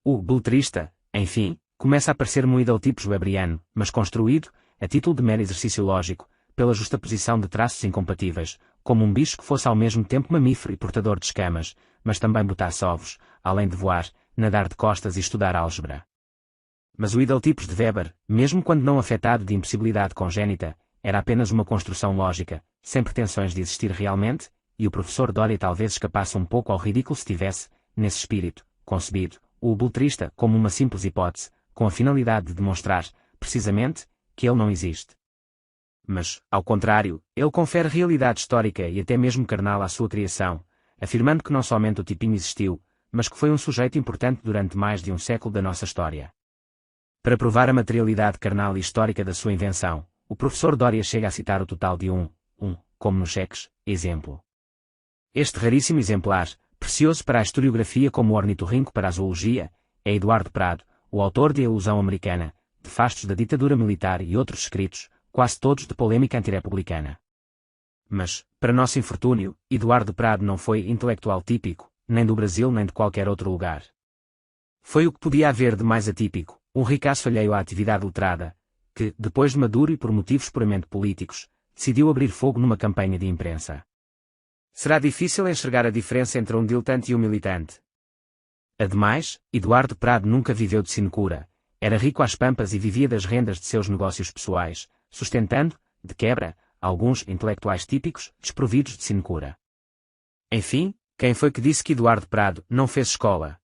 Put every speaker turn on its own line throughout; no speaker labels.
O beletrista, enfim, começa a parecer-me um ideotipos weberiano, mas construído, a título de mero exercício lógico, pela justaposição de traços incompatíveis, como um bicho que fosse ao mesmo tempo mamífero e portador de escamas, mas também botasse ovos, além de voar, nadar de costas e estudar álgebra. Mas o ideotipos de Weber, mesmo quando não afetado de impossibilidade congénita, era apenas uma construção lógica, sem pretensões de existir realmente, e o professor Doria talvez escapasse um pouco ao ridículo se tivesse, nesse espírito, concebido o beletrista como uma simples hipótese, com a finalidade de demonstrar, precisamente, que ele não existe. Mas, ao contrário, ele confere realidade histórica e até mesmo carnal à sua criação, afirmando que não somente o tipinho existiu, mas que foi um sujeito importante durante mais de um século da nossa história. Para provar a materialidade carnal e histórica da sua invenção, o professor Doria chega a citar o total de como nos cheques, exemplo. Este raríssimo exemplar, precioso para a historiografia como o ornitorrinco para a zoologia, é Eduardo Prado, o autor de A Ilusão Americana, de Fastos da Ditadura Militar e outros escritos, quase todos de polêmica antirepublicana. Mas, para nosso infortúnio, Eduardo Prado não foi intelectual típico, nem do Brasil nem de qualquer outro lugar. Foi o que podia haver de mais atípico, um ricaço alheio à atividade letrada, que, depois de maduro e por motivos puramente políticos, decidiu abrir fogo numa campanha de imprensa. Será difícil enxergar a diferença entre um diletante e um militante. Ademais, Eduardo Prado nunca viveu de sinecura, era rico às pampas e vivia das rendas de seus negócios pessoais, sustentando, de quebra, alguns intelectuais típicos, desprovidos de sinecura. Enfim, quem foi que disse que Eduardo Prado não fez escola?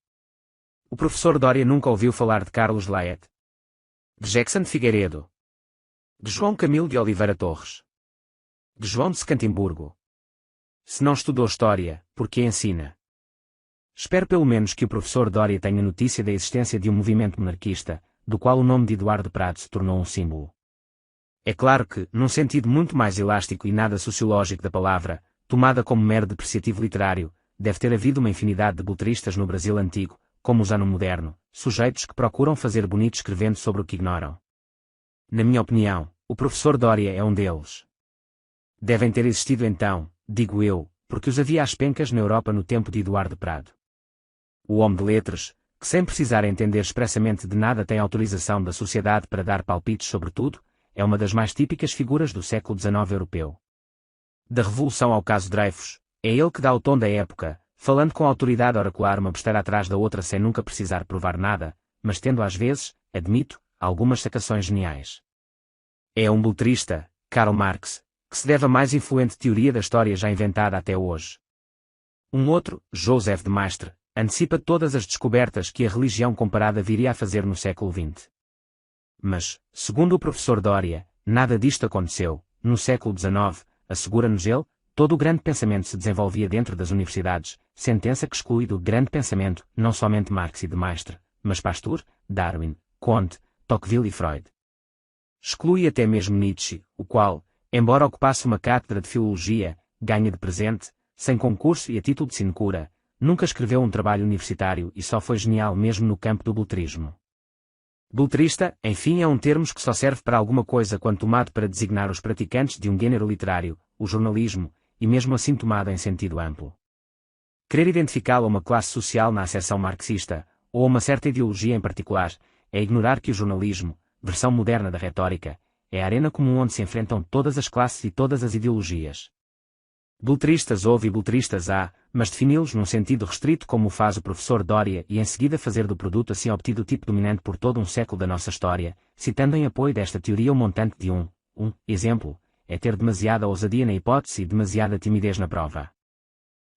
O professor Doria nunca ouviu falar de Carlos Laet, de Jackson de Figueiredo, de João Camilo de Oliveira Torres, de João de Scantimburgo. Se não estudou história, por que ensina? Espero pelo menos que o professor Doria tenha notícia da existência de um movimento monarquista, do qual o nome de Eduardo Prado se tornou um símbolo. É claro que, num sentido muito mais elástico e nada sociológico da palavra, tomada como mero depreciativo literário, deve ter havido uma infinidade de beletristas no Brasil antigo, como os há no moderno, sujeitos que procuram fazer bonito escrevendo sobre o que ignoram. Na minha opinião, o professor Doria é um deles. Devem ter existido então, digo eu, porque os havia às pencas na Europa no tempo de Eduardo Prado. O homem de letras, que sem precisar entender expressamente de nada tem autorização da sociedade para dar palpites sobre tudo, é uma das mais típicas figuras do século XIX europeu. Da Revolução ao caso Dreyfus, é ele que dá o tom da época, falando com autoridade oracular uma besteira atrás da outra sem nunca precisar provar nada, mas tendo às vezes, admito, algumas sacações geniais. É um beletrista, Karl Marx, que se deve à mais influente teoria da história já inventada até hoje. Um outro, Joseph de Maistre, antecipa todas as descobertas que a religião comparada viria a fazer no século XX. Mas, segundo o professor Doria, nada disto aconteceu. No século XIX, assegura-nos ele, todo o grande pensamento se desenvolvia dentro das universidades, sentença que exclui do grande pensamento não somente Marx e de Maistre, mas Pasteur, Darwin, Comte, Tocqueville e Freud. Exclui até mesmo Nietzsche, o qual, embora ocupasse uma cátedra de filologia, ganha de presente, sem concurso e a título de sinecura, nunca escreveu um trabalho universitário e só foi genial mesmo no campo do beletrismo. Beletrista, enfim, é um termo que só serve para alguma coisa quando tomado para designar os praticantes de um gênero literário, o jornalismo, e mesmo assim tomado em sentido amplo. Querer identificá-lo a uma classe social na acessão marxista, ou a uma certa ideologia em particular, é ignorar que o jornalismo, versão moderna da retórica, é a arena comum onde se enfrentam todas as classes e todas as ideologias. Beletristas houve e beletristas há, mas defini-los num sentido restrito como o faz o professor Doria e em seguida fazer do produto assim obtido o tipo dominante por todo um século da nossa história, citando em apoio desta teoria o montante de um exemplo, é ter demasiada ousadia na hipótese e demasiada timidez na prova.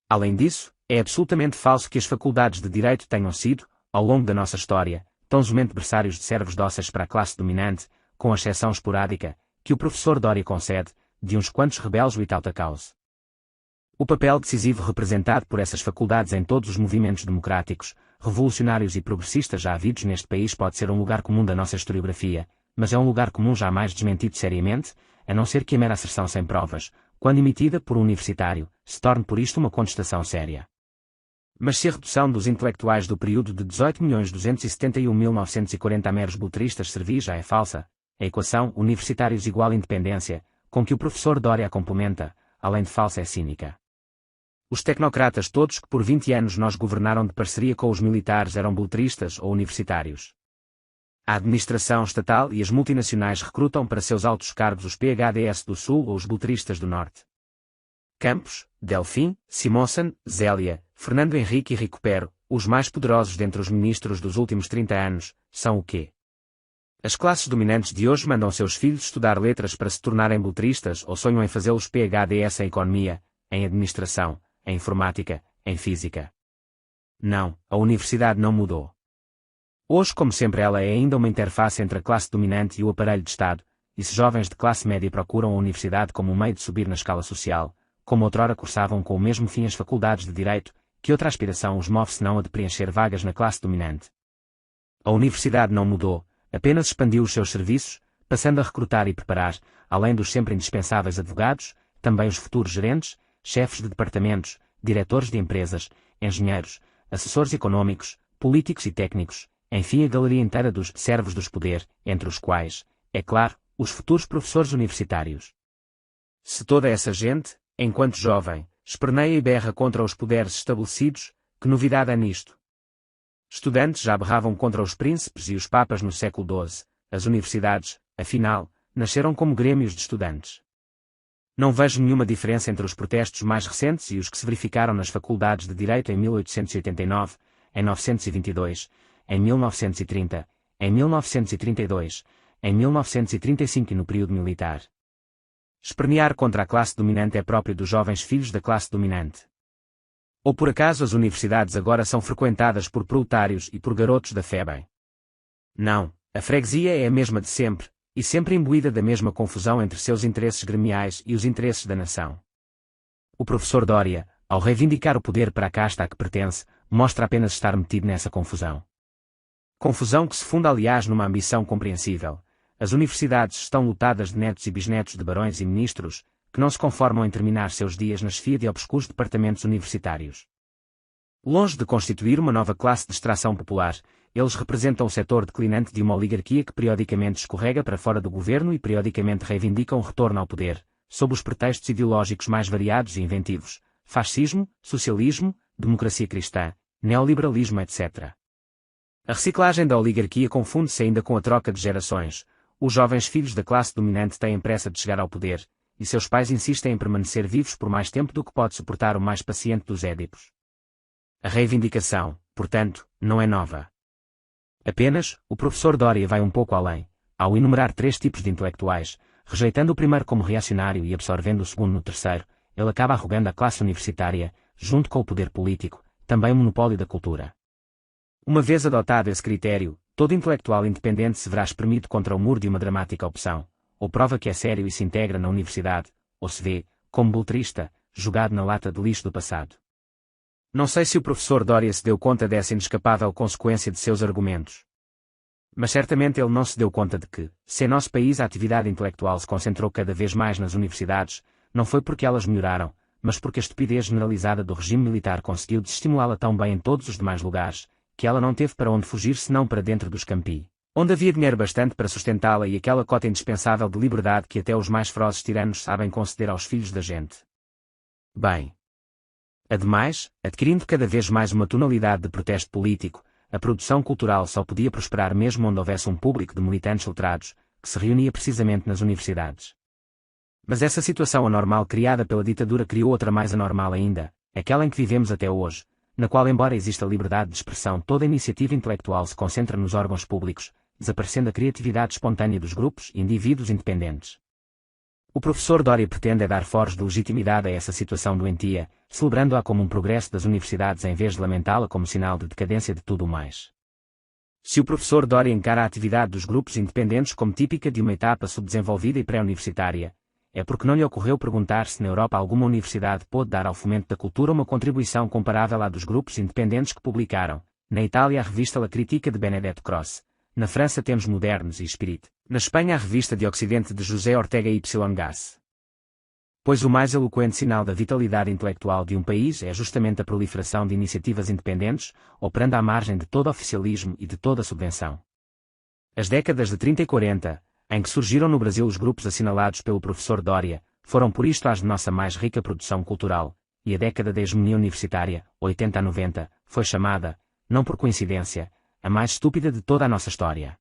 Além disso, é absolutamente falso que as faculdades de direito tenham sido, ao longo da nossa história, tão somente berçários de servos dóceis para a classe dominante, com a exceção esporádica, que o professor Doria concede, de uns quantos rebeldes without a cause. O papel decisivo representado por essas faculdades em todos os movimentos democráticos, revolucionários e progressistas já havidos neste país pode ser um lugar comum da nossa historiografia, mas é um lugar comum jamais desmentido seriamente, a não ser que a mera asserção sem provas, quando emitida por um universitário, se torne por isto uma contestação séria. Mas se a redução dos intelectuais do período de 18.271.940 a meros beletristas servi já é falsa, a equação universitários igual independência, com que o professor Doria a complementa, além de falsa é cínica. Os tecnocratas todos que por 20 anos nós governaram de parceria com os militares eram beletristas ou universitários. A administração estatal e as multinacionais recrutam para seus altos cargos os PhDs do Sul ou os beletristas do Norte. Campos, Delfim, Simonsen, Zélia, Fernando Henrique e Recupero, os mais poderosos dentre os ministros dos últimos 30 anos, são o quê? As classes dominantes de hoje mandam seus filhos estudar letras para se tornarem beletristas ou sonham em fazê-los PhDs em economia, em administração, em informática, em física. Não, a universidade não mudou. Hoje, como sempre, ela é ainda uma interface entre a classe dominante e o aparelho de Estado, e se jovens de classe média procuram a universidade como um meio de subir na escala social, como outrora cursavam com o mesmo fim as faculdades de Direito, que outra aspiração os move senão a de preencher vagas na classe dominante? A universidade não mudou, apenas expandiu os seus serviços, passando a recrutar e preparar, além dos sempre indispensáveis advogados, também os futuros gerentes, chefes de departamentos, diretores de empresas, engenheiros, assessores econômicos, políticos e técnicos, enfim a galeria inteira dos servos dos poder, entre os quais, é claro, os futuros professores universitários. Se toda essa gente, enquanto jovem, esperneia e berra contra os poderes estabelecidos, que novidade há nisto? Estudantes já berravam contra os príncipes e os papas no século XII, as universidades, afinal, nasceram como grêmios de estudantes. Não vejo nenhuma diferença entre os protestos mais recentes e os que se verificaram nas faculdades de Direito em 1889, em 922, em 1930, em 1932, em 1935 e no período militar. Espernear contra a classe dominante é próprio dos jovens filhos da classe dominante. Ou por acaso as universidades agora são frequentadas por proletários e por garotos da FEBEM? Não, a freguesia é a mesma de sempre, e sempre imbuída da mesma confusão entre seus interesses gremiais e os interesses da nação. O professor Doria, ao reivindicar o poder para a casta a que pertence, mostra apenas estar metido nessa confusão. Confusão que se funda aliás numa ambição compreensível. As universidades estão lotadas de netos e bisnetos de barões e ministros, que não se conformam em terminar seus dias na chefia de obscuros departamentos universitários. Longe de constituir uma nova classe de extração popular, eles representam o setor declinante de uma oligarquia que periodicamente escorrega para fora do governo e periodicamente reivindica um retorno ao poder, sob os pretextos ideológicos mais variados e inventivos: fascismo, socialismo, democracia cristã, neoliberalismo, etc. A reciclagem da oligarquia confunde-se ainda com a troca de gerações. Os jovens filhos da classe dominante têm pressa de chegar ao poder, e seus pais insistem em permanecer vivos por mais tempo do que pode suportar o mais paciente dos édipos. A reivindicação, portanto, não é nova. Apenas, o professor Doria vai um pouco além, ao enumerar 3 tipos de intelectuais, rejeitando o primeiro como reacionário e absorvendo o segundo no terceiro, ele acaba arrogando à classe universitária, junto com o poder político, também o monopólio da cultura. Uma vez adotado esse critério, todo intelectual independente se verá espremido contra o muro de uma dramática opção, ou prova que é sério e se integra na universidade, ou se vê, como beletrista, jogado na lata de lixo do passado. Não sei se o professor Doria se deu conta dessa inescapável consequência de seus argumentos. Mas certamente ele não se deu conta de que, se em nosso país a atividade intelectual se concentrou cada vez mais nas universidades, não foi porque elas melhoraram, mas porque a estupidez generalizada do regime militar conseguiu desestimulá-la tão bem em todos os demais lugares, que ela não teve para onde fugir senão para dentro dos campi, onde havia dinheiro bastante para sustentá-la e aquela cota indispensável de liberdade que até os mais ferozes tiranos sabem conceder aos filhos da gente. Bem. Ademais, adquirindo cada vez mais uma tonalidade de protesto político, a produção cultural só podia prosperar mesmo onde houvesse um público de militantes letrados, que se reunia precisamente nas universidades. Mas essa situação anormal criada pela ditadura criou outra mais anormal ainda, aquela em que vivemos até hoje, na qual, embora exista liberdade de expressão, toda a iniciativa intelectual se concentra nos órgãos públicos, desaparecendo a criatividade espontânea dos grupos e indivíduos independentes. O professor Doria pretende dar foros de legitimidade a essa situação doentia, celebrando-a como um progresso das universidades em vez de lamentá-la como sinal de decadência de tudo o mais. Se o professor Doria encara a atividade dos grupos independentes como típica de uma etapa subdesenvolvida e pré-universitária, é porque não lhe ocorreu perguntar se na Europa alguma universidade pôde dar ao fomento da cultura uma contribuição comparável à dos grupos independentes que publicaram, na Itália a revista La Critica de Benedetto Croce, na França Tempos Modernos e Spirit, na Espanha a revista de Occidente de José Ortega y Gasset. Pois o mais eloquente sinal da vitalidade intelectual de um país é justamente a proliferação de iniciativas independentes, operando à margem de todo oficialismo e de toda subvenção. As décadas de 30 e 40, em que surgiram no Brasil os grupos assinalados pelo professor Doria, foram por isto as de nossa mais rica produção cultural, e a década da hegemonia universitária, 80 a 90, foi chamada, não por coincidência, a mais estúpida de toda a nossa história.